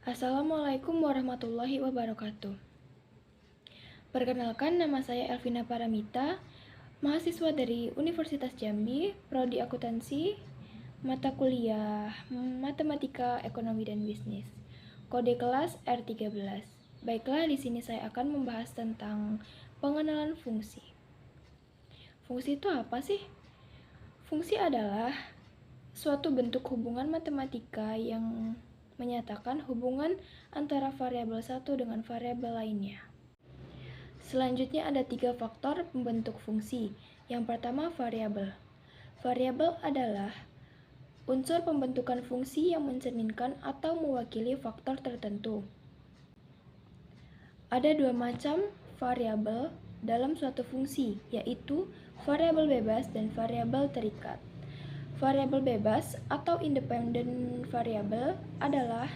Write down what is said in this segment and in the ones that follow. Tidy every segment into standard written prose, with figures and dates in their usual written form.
Assalamualaikum warahmatullahi wabarakatuh. Perkenalkan, nama saya Elvina Paramita, mahasiswa dari Universitas Jambi, Prodi Akuntansi, mata kuliah Matematika, Ekonomi dan Bisnis. Kode kelas R13. Baiklah, di sini saya akan membahas tentang pengenalan fungsi. Fungsi itu apa sih? Fungsi adalah suatu bentuk hubungan matematika yang menyatakan hubungan antara variabel satu dengan variabel lainnya. Selanjutnya ada 3 faktor pembentuk fungsi. Yang pertama, variabel. Variabel adalah unsur pembentukan fungsi yang mencerminkan atau mewakili faktor tertentu. Ada 2 macam variabel dalam suatu fungsi, yaitu variabel bebas dan variabel terikat. Variabel bebas atau independent variable adalah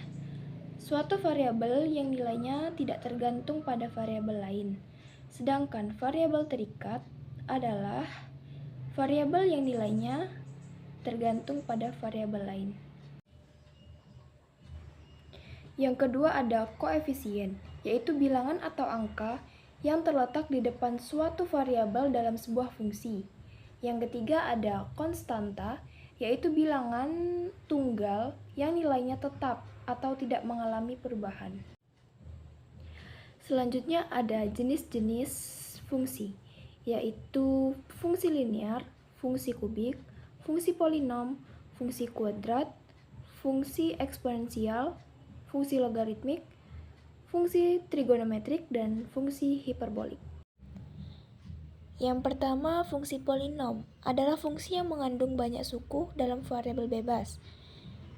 suatu variabel yang nilainya tidak tergantung pada variabel lain. Sedangkan variabel terikat adalah variabel yang nilainya tergantung pada variabel lain. Yang kedua ada koefisien, yaitu bilangan atau angka yang terletak di depan suatu variabel dalam sebuah fungsi. Yang ketiga ada konstanta, yaitu bilangan tunggal yang nilainya tetap atau tidak mengalami perubahan. Selanjutnya ada jenis-jenis fungsi, yaitu fungsi linear, fungsi kubik, fungsi polinom, fungsi kuadrat, fungsi eksponensial, fungsi logaritmik, fungsi trigonometrik, dan fungsi hiperbolik. Yang pertama, fungsi polinom adalah fungsi yang mengandung banyak suku dalam variabel bebas.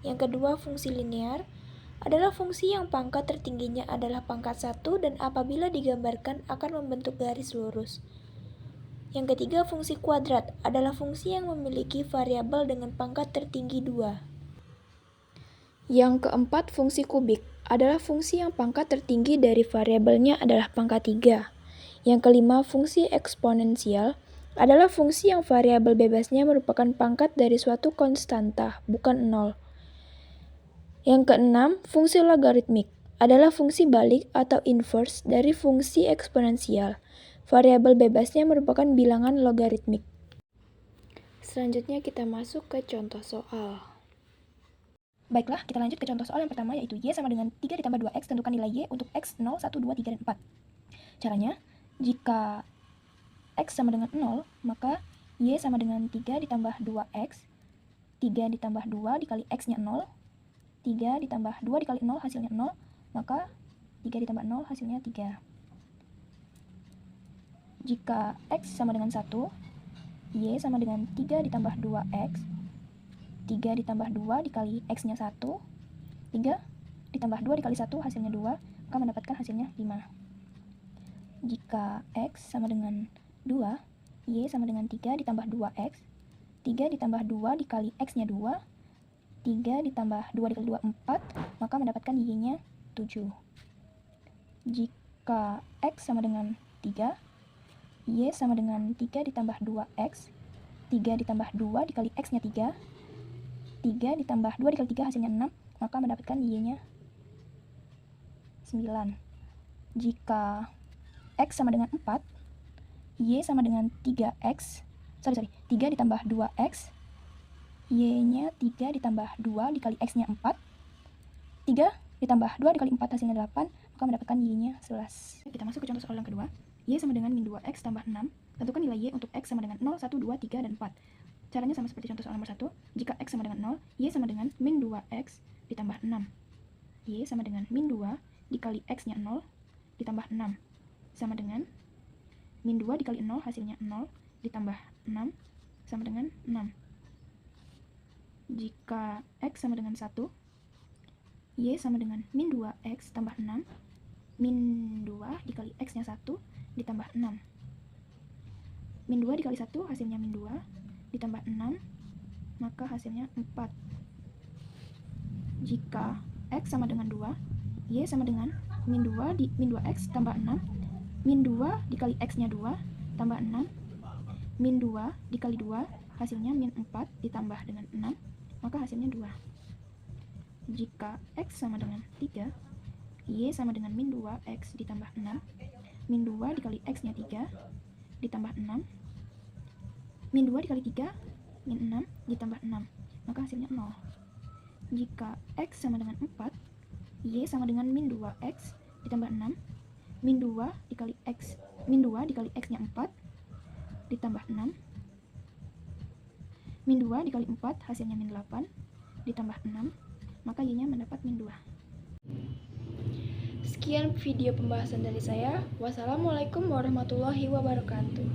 Yang kedua, fungsi linear adalah fungsi yang pangkat tertingginya adalah pangkat 1 dan apabila digambarkan akan membentuk garis lurus. Yang ketiga, fungsi kuadrat adalah fungsi yang memiliki variabel dengan pangkat tertinggi 2. Yang keempat, fungsi kubik adalah fungsi yang pangkat tertinggi dari variabelnya adalah pangkat 3. Yang kelima, fungsi eksponensial adalah fungsi yang variabel bebasnya merupakan pangkat dari suatu konstanta, bukan 0. Yang keenam, fungsi logaritmik adalah fungsi balik atau inverse dari fungsi eksponensial. Variabel bebasnya merupakan bilangan logaritmik. Selanjutnya kita masuk ke contoh soal. Baiklah, kita lanjut ke contoh soal yang pertama, yaitu Y sama dengan 3 ditambah 2X, tentukan nilai Y untuk X 0, 1, 2, 3, dan 4. Caranya, jika X sama dengan 0, maka Y sama dengan 3 ditambah 2X, 3 ditambah 2 dikali X-nya 0, 3 ditambah 2 dikali 0 hasilnya 0, maka 3 ditambah 0 hasilnya 3. Jika X sama dengan 1, Y sama dengan 3 ditambah 2X, 3 ditambah 2 dikali X-nya 1, 3 ditambah 2 dikali 1 hasilnya 2, maka mendapatkan hasilnya 5. Jika X sama dengan 2, Y sama dengan 3 ditambah 2X, 3 ditambah 2 dikali X-nya 2, 3 ditambah 2 dikali 2, 4, maka mendapatkan Y-nya 7. Jika X sama dengan 3, Y sama dengan 3 ditambah 2X, 3 ditambah 2 dikali X-nya 3, 3 ditambah 2 dikali 3 hasilnya 6, maka mendapatkan Y-nya 9. Jika X sama dengan 4, Y sama dengan 3 ditambah 2X, Y-nya 3 ditambah 2 dikali X-nya 4, 3 ditambah 2 dikali 4 hasilnya 8, maka mendapatkan Y-nya 11. Kita masuk ke contoh soal yang kedua. Y sama dengan min 2X tambah 6, tentukan nilai Y untuk X sama dengan 0, 1, 2, 3, dan 4. Caranya sama seperti contoh soal nomor 1. Jika X sama dengan 0, Y sama dengan min 2X ditambah 6. Y sama dengan min 2 dikali X-nya 0 ditambah 6, sama dengan min 2 dikali 0 hasilnya 0 ditambah 6 sama dengan 6. Jika X sama dengan 1, Y sama dengan min 2X tambah 6, min 2 dikali X-nya 1 ditambah 6. Min 2 dikali 1 hasilnya min 2 ditambah 6, maka hasilnya 4. Jika X sama dengan 2, Y sama dengan min 2X tambah 6, min 2 dikali X-nya 2 tambah 6, min 2 dikali 2 hasilnya min 4 ditambah dengan 6, maka hasilnya 2. Jika X sama dengan 3, Y sama dengan min 2X ditambah 6. Min 2 dikali X-nya 3, ditambah 6. Min 2 dikali 3, min 6, ditambah 6. Maka hasilnya 0. Jika X sama dengan 4, Y sama dengan min 2X ditambah 6. Min 2 dikali X-nya 4, ditambah 6. Min 2 dikali 4 hasilnya min 8, ditambah 6. Maka Y-nya mendapat min 2. Sekian video pembahasan dari saya. Wassalamualaikum warahmatullahi wabarakatuh.